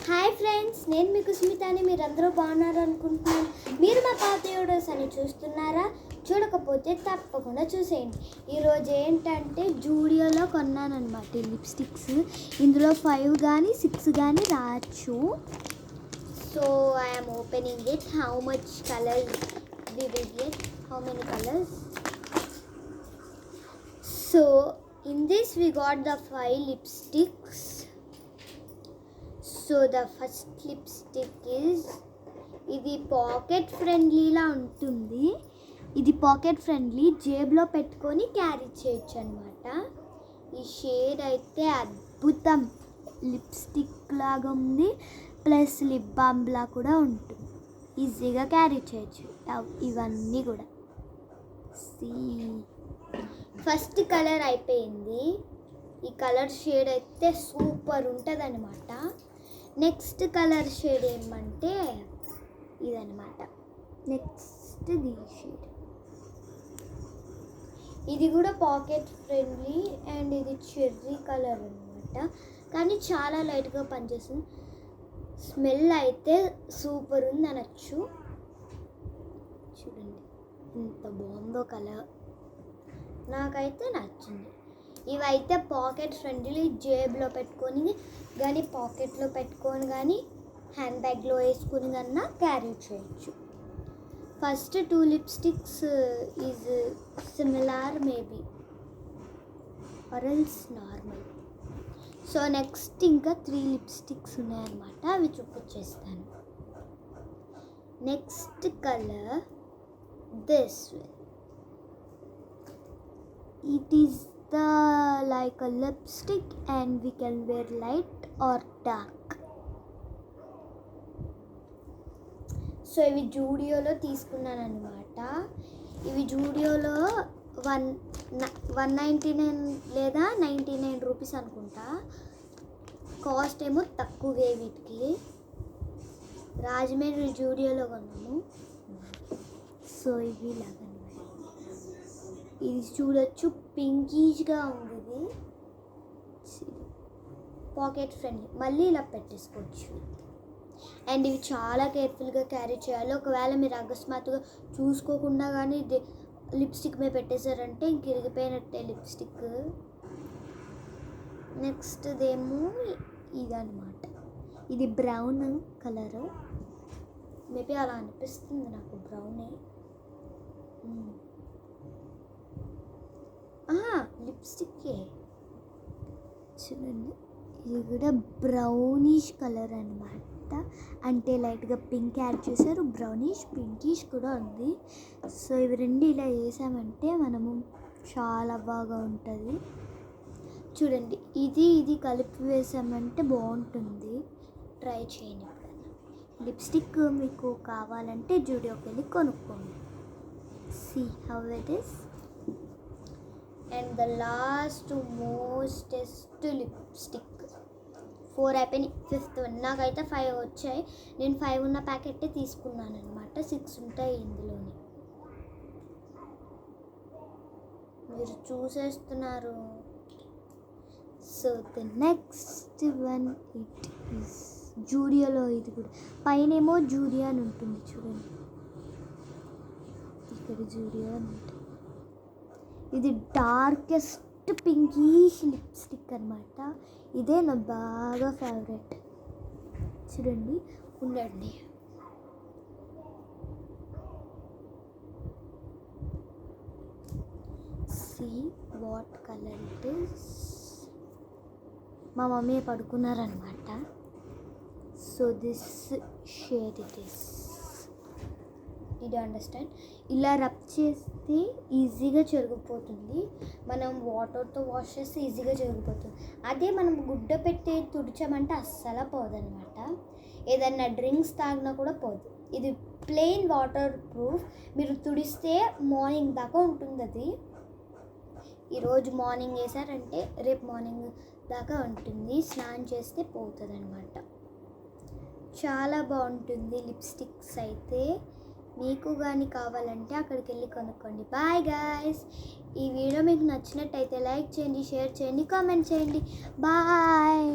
Hi friends, నేను మీకు స్మితాని. మీరందరూ బాగున్నారు అనుకుంటున్నాను. మీరు మా పాత వీడియోస్ అని చూస్తున్నారా? చూడకపోతే తప్పకుండా చూసేయండి. ఈరోజు ఏంటంటే జూడియోలో కొన్నానమాట ఈ లిప్స్టిక్స్. ఇందులో 5 కానీ 6 కానీ రావచ్చు. So I'm opening it. How much colours we will get? How many colours? So in this we got the 5 lipsticks. So the first lipstick is ఇది పాకెట్ ఫ్రెండ్లీలా ఉంటుంది. ఇది పాకెట్ ఫ్రెండ్లీ, జేబులో పెట్టుకొని క్యారీ చేయొచ్చు అనమాట. ఈ షేడ్ అయితే అద్భుతం, లిప్స్టిక్ లాగా ఉంది, ప్లస్ లిప్ బామ్లా కూడా ఉంటుంది. ఈజీగా క్యారీ చేయొచ్చు ఇవన్నీ కూడా. ఫస్ట్ కలర్ అయిపోయింది. ఈ కలర్ షేడ్ అయితే సూపర్ ఉంటుంది అనమాట. నెక్స్ట్ కలర్ షేడ్ ఏమంటే ఇదనమాట. నెక్స్ట్ ది షేడ్, ఇది కూడా పాకెట్ ఫ్రెండ్లీ అండ్ ఇది చెర్రీ కలర్ అనమాట. కానీ చాలా లైట్గా పనిచేస్తుంది. స్మెల్ అయితే సూపర్ ఉంది అనొచ్చు. చూడండి ఎంత బాగుందో కలర్, నాకైతే నచ్చింది. ఇవైతే పాకెట్ ఫ్రెండ్లీ, జేబులో పెట్టుకొని కానీ పాకెట్లో పెట్టుకొని కానీ హ్యాండ్ బ్యాగ్లో వేసుకుని కన్నా క్యారీ చేయొచ్చు. First 2 lipsticks is similar maybe or else normal. So next ఇంకా 3 లిప్స్టిక్స్ ఉన్నాయన్నమాట, అవి చూపించేస్తాను. Next colour this one. It is the like a lipstick and we can wear light or dark. So ఇవి జూడియోలో తీసుకున్నాను అనమాట. ఇవి జూడియోలో 199 లేదా 99 రూపీస్ అనుకుంటా. కాస్ట్ ఏమో తక్కువే వీటికి. రాజమండ్రి జూడియోలో కొన్నాము. సో ఇవి లాగా ఇది చూడొచ్చు, పింకీష్గా ఉంది. ఇది పాకెట్ ఫ్రెండ్లీ, మళ్ళీ ఇలా పెట్టేసుకోవచ్చు. అండ్ ఇవి చాలా కేర్ఫుల్గా క్యారీ చేయాలి. ఒకవేళ మీరు అకస్మాత్తుగా చూసుకోకుండా కానీ లిప్స్టిక్ మీద పెట్టేశారంటే ఇంక ఇరిగిపోయినట్టే లిప్స్టిక్. నెక్స్ట్ ఏమో ఇదనమాట. ఇది బ్రౌన్ కలరు, మేబీ అలా అనిపిస్తుంది నాకు, బ్రౌనే. లిప్స్టిక్కే చూడండి, ఇది కూడా బ్రౌనిష్ కలర్ అనమాట. అంటే లైట్గా పింక్ యాడ్ చేశారు, బ్రౌనిష్ పింకిష్ కూడా ఉంది. సో ఇవి రెండు ఇలా వేసామంటే మనము చాలా బాగా ఉంటుంది. చూడండి, ఇది కలిపి వేసామంటే బాగుంటుంది. ట్రై చేయండి ఎప్పుడైనా. లిప్స్టిక్ మీకు కావాలంటే జూడియోకి వెళ్ళి కొనుక్కోండి. See how it is. And the last mostest lipstick. 4 అయిపోయినాయి, 5th వన్. నాకైతే 5 వచ్చాయి. నేను 5 ఉన్న ప్యాకెట్టే తీసుకున్నాను అనమాట. 6 ఉంటాయి ఇందులోని. మీరు చూసేస్తున్నారు. So the next one it is జూడియోలో. ఇది కూడా పైనేమో జూడియో అని ఉంటుంది చూడండి, ఇక్కడ జూడియో అని ఉంటుంది. ఇది డార్కెస్ట్ పింకీష్ లిప్స్టిక్ అనమాట. ఇదే నా బాగా ఫేవరెట్. చూడండి, ఉండండి. See what colour it is. మా మమ్మీ పడుకున్నారనమాట. So this shade it is. Understand. ఇలా రబ్ చేస్తే ఈజీగా చెరిగిపోతుంది. మనం వాటర్తో వాష్ చేస్తే ఈజీగా చెరిగిపోతుంది. అదే మనం గుడ్డ పెట్టి తుడిచామంటే అస్సలు పోదనమాట. ఏదన్నా డ్రింక్స్ తాగినా కూడా పోదు. ఇది ప్లెయిన్ వాటర్ ప్రూఫ్. మీరు తుడిస్తే మార్నింగ్ దాకా ఉంటుంది. అది ఈరోజు మార్నింగ్ వేసారంటే రేపు మార్నింగ్ దాకా ఉంటుంది. స్నానం చేస్తే పోతుంది అనమాట. చాలా బాగుంటుంది లిప్స్టిక్స్ అయితే. మీకు కానీ కావాలంటే అక్కడికి వెళ్ళి కొనుక్కోండి. Bye guys. ఈ వీడియో మీకు నచ్చినట్టయితే లైక్ చేయండి, షేర్ చేయండి, కామెంట్ చేయండి. బాయ్.